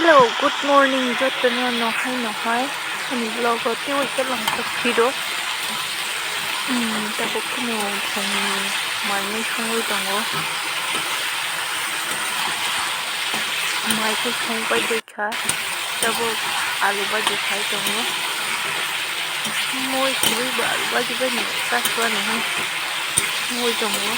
Hello, good morning. Jotto no hai. Ani vlog ti wai ka lang tak phiro. Ta ko kino phang mai mai khong tango. Mai ko khong pai de kha. Tabo alu bhaji khai tango. Moi khui ba alu bhaji ba ni ka swa ni. Moi tango.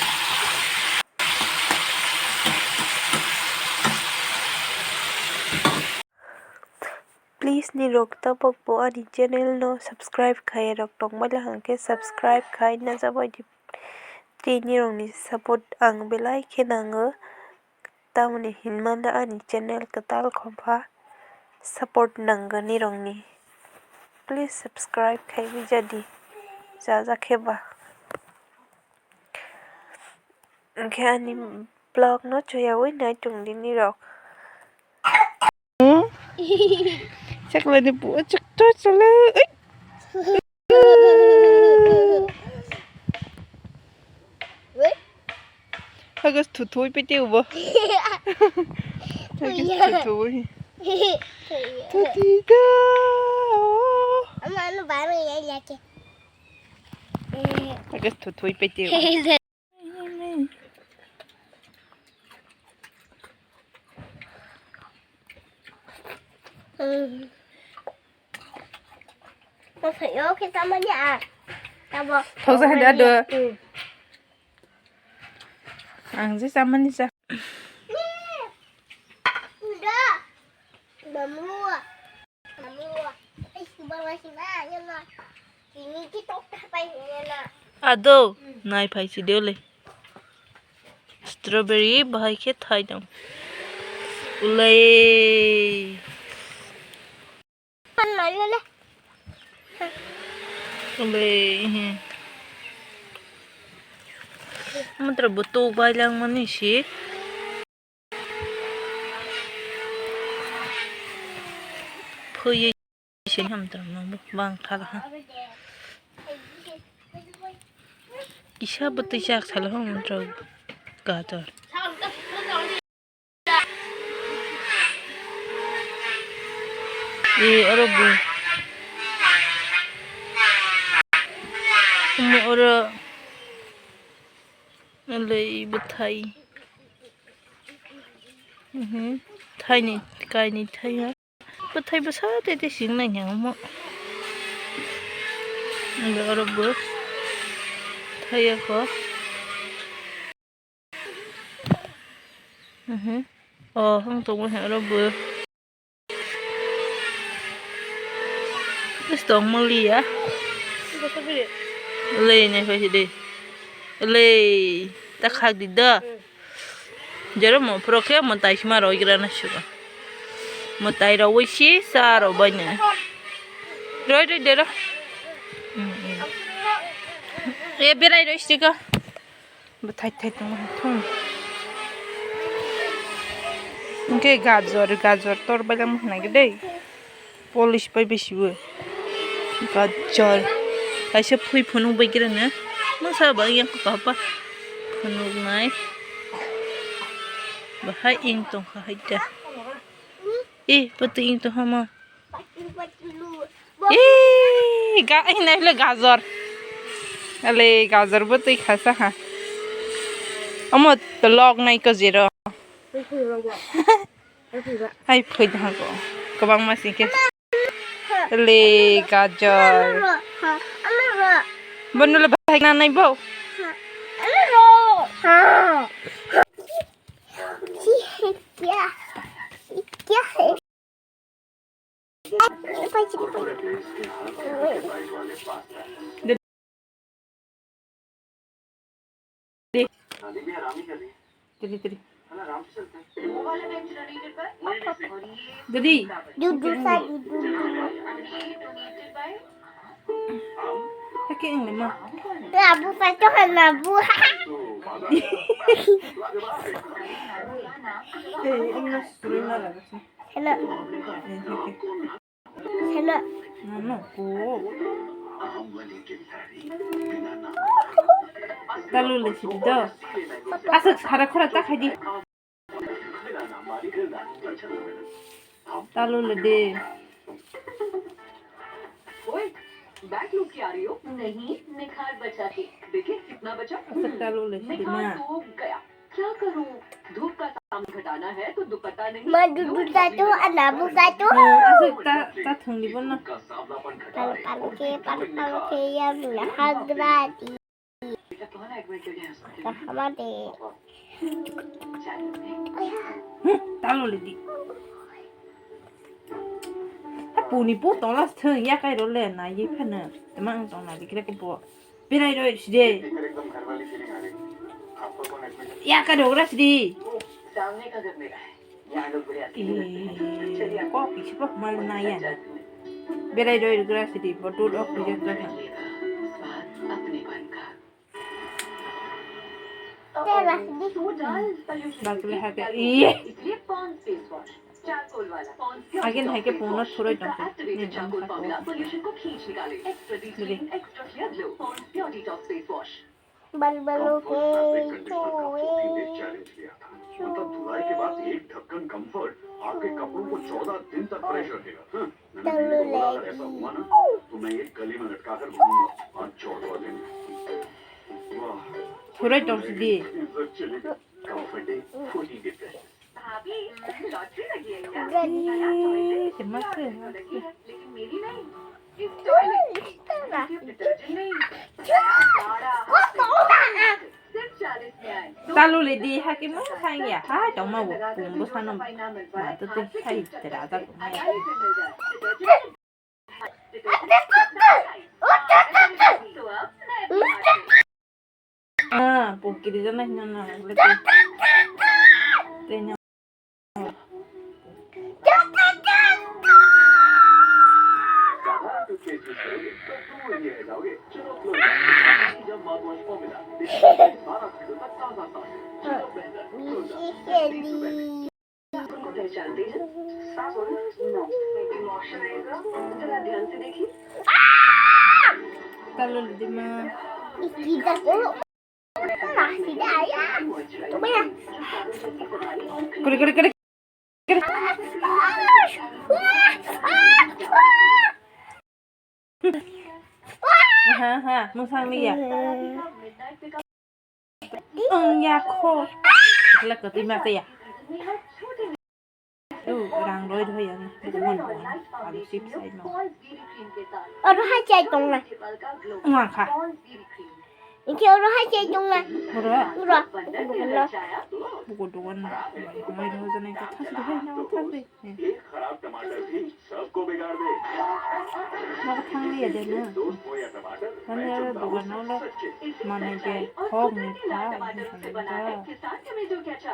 Please ni rokta pokpo ani channel no subscribe khai rok tong mala hangke subscribe khai na jabo di tini rong ni support ang belai khenango tamani hinmanda ani channel katal khompa support nangani rong ni please subscribe khai bi jadi jaja kheba angke ani blog no choyawoi nai tung dini rok sakla ni bu chak to chala Hagas tutui pe tiu bo. Hagas tutui. Tutida. Ama anu baru ya lagi. Hagas tutui pe tiu. Mau phải vô cái tao mới nhà. Tao bỏ. Thôi ra đã được. Ăn gì sao mình đi sao? Udah. Udah mua. Eh, subang masih banyak lah. Ini kita apa ini nak? Ado, nai phai si deu le. Strawberry bhai ke thai dong. Ulai. Kan lalu lah. Ulai. Mantra butu bai lang mani si. Phơi xin hầm tầm nó bang thala ha. Isa butu jak thala ha mantra gajar. Arabu. Ora Alay buthai. Thai ni kai ni thai ha. Buthai basa te sing na nyang mo. Alay arabu. Thai ko. Hang tong ha arabu. Stong mali ya. Alay ne fa di. Alay tak hak di da. Jara mo proke mo tai shima ro gira na shuga. Mo tai ro wi shi sa ro banya. Roi de ro. E berai ro stiga. Bo thai tong thong. Ke gajor tor balam na gede. Polish pai besibu. Gajor. Aisha phui phunu bai gira na. Masa ba yang ko pa phunu nai. Bahai ing tong haida. Pati ing to hama. Nai le gajor. Ale gajor pati khasa ha. Amo to log nai ko zero. Hai phui ha ko. Kabang masih ke. Ale gajor. बनले भाई ना नहीं भाव क्या है दीदी Pakai yang lama. Labu pacokan labu. Ini suruh lah sih. Hello. Hello. Mana ko? Talu le sih dah. Asal cara tak hadi. Talu le de. ओए bag लूट के आ रही हो? नहीं, निखार बचा के। देखिए कितना बचा? Talu le de निखार ma. तो गया। क्या करूं? धूप का ताम घटाना है तो दुपट्टा नहीं। Mà buka tu, anak buka tu. Asik ta thang di pun na. Pakai yang hargati. Kahmati. Talu le di. Pu ni pu tong la thang ya kai ro le na ye phan na. Tamang tong na di kre ko po. Pinai ro si de. Ya ka do ra si di. सामने का घर मेरा है। यहाँ लोग बड़े आते हैं। चलिए Ko ki sipa mal na ya. Berai ro gra si di. Botul ok di ja ta. अपने मन का। Terah di. Bakle ha ke. Ye. इसलिए पॉन्ड्स फेस वॉश चारकोल वाला Again है के पूर्ण थोड़ा जम से. एक्टिवेटेड चारकोल फॉर्मूला सॉल्यूशन को खींच निकाले extra deep extra clear glow Pond's pure detox face wash Baru-baru ke मतलब धुलाई के बाद एक ढक्कन कंफर्ट आपके कपड़ों को 14 दिन तक फ्रेश रखेगा। मैंने बीवी को बोला अगर ऐसा हुआ ना तो मैं एक गली में लटका कर घूमूंगा आज 14 दिन। वाह थोड़ा जम से di. इज्जत चलेगी कंफर्टिंग फुली डिफरेंट। भाभी लॉटरी लगी है क्या Se mas se. लेकिन मेरी नहीं इस टॉयलेट की डिटर्जेंट नहीं सिर्फ 40 में आए Talu le di ha ke mo khai ya. Ha chong ma wo pum bo san ma tu tu khai te ra ta ko mai. Pum ki di na na le te. Te nya. पहचानती है साफ हो moisturiser जरा ध्यान से देखिए Talu le di ma. kita dulu. Nah, tidak ya. Coba ya. Kuri kuri kuri. Ha, mo sang ni ya. Ya ko. Là cái tim mà ya. Rang đôi thôi à. Đừng muốn buồn. À đi ship sai nó. Ở đó hai chai tung này. Ngoan khả. Ini kira orang hai chai tung này. Rồi. Rồi. Bukan lo. Buku duan. Mai đâu ra này cái thắt đi hay nhau thắt đi. एक खराब टमाटर भी सबको बिगाड़ दे। Nó có thang đi ở đây nữa. दोस्त हो या टमाटर Nó nhớ duan nó là mà này cái không này khá. किसान के में जो क्या था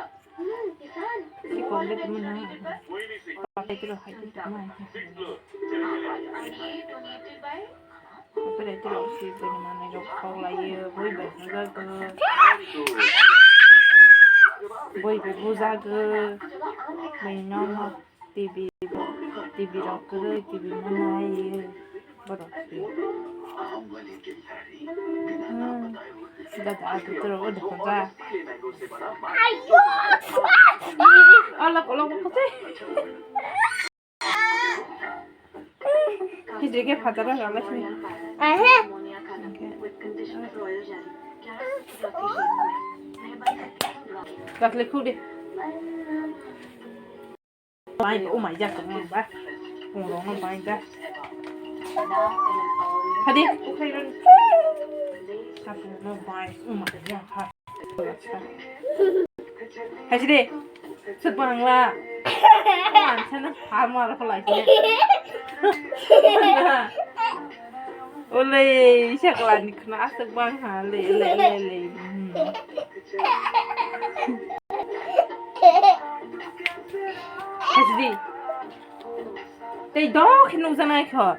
किसान Cái con biết mình nó. कोई नहीं सीख Có cái cái hay cái mà. लो चले donated bye Cái này cái đồ ship bên mà này nó không lại với bệnh nó ra cơ. Với cái bu ra cơ. Mình nó tivi đó cơ tivi mà này. Bắt đầu. आम वाले के सारी बिना बताए हुए Đã từ từ rồi được ra. Mango से बना Ala có lòng có thế. Cái gì cái phát ra là lấy gì? Ah, he. Ammonia खाना विद कंडीशन रॉयल जारी Đặt lên khu đi. Bay oh my god cũng ba. Cùng nó bay ra. Hadi đi. Okay rồi. Sao nó bay oh my god ha. Hadi đi. Sức bằng là. Làm sao nó phá mà nó lại thế. Oleh, sakla ni kena asap bang ha, le. Hadi. Tei dog kena usah naik ha.